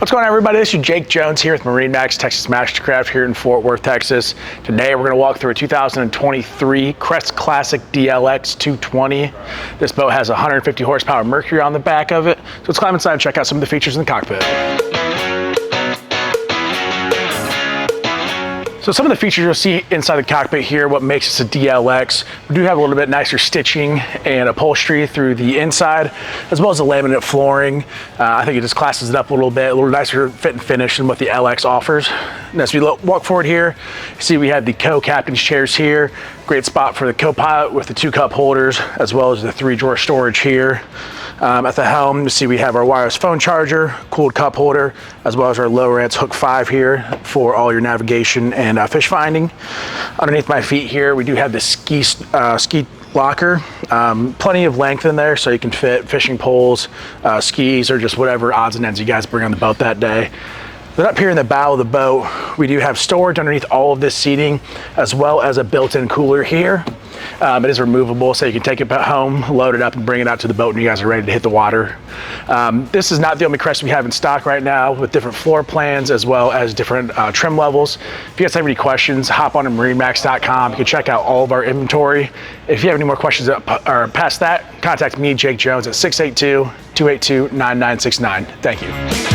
What's going on, everybody? This is Jake Jones here with MarineMax, Texas MasterCraft here in Fort Worth, Texas. Today we're going to walk through a 2023 Crest Classic DLX 220. This boat has 150 horsepower Mercury on the back of it. So let's climb inside and check out some of the features in the cockpit. So some of the features you'll see inside the cockpit here, what makes this a DLX, we do have a little bit nicer stitching and upholstery through the inside, as well as the laminate flooring. I think it just classes it up a little bit, a little nicer fit and finish than what the LX offers. And as we walk forward here, you see we have the co-captain's chairs here. Great spot for the co-pilot with the 2 cup holders, as well as the 3 drawer storage here. At the helm, you see we have our wireless phone charger, cooled cup holder, as well as our Lowrance Hook 5 here for all your navigation and fish finding. Underneath my feet here, we do have the ski locker. Plenty of length in there, so you can fit fishing poles, skis, or just whatever odds and ends you guys bring on the boat that day. Then up here in the bow of the boat, we do have storage underneath all of this seating, as well as a built-in cooler here. It is removable, so you can take it home, load it up, and bring it out to the boat when you guys are ready to hit the water. This is not the only Crest we have in stock right now, with different floor plans as well as different trim levels. If you guys have any questions, hop on to MarineMax.com. You can check out all of our inventory. If you have any more questions or past that, contact me, Jake Jones, at 682-282-9969. Thank you.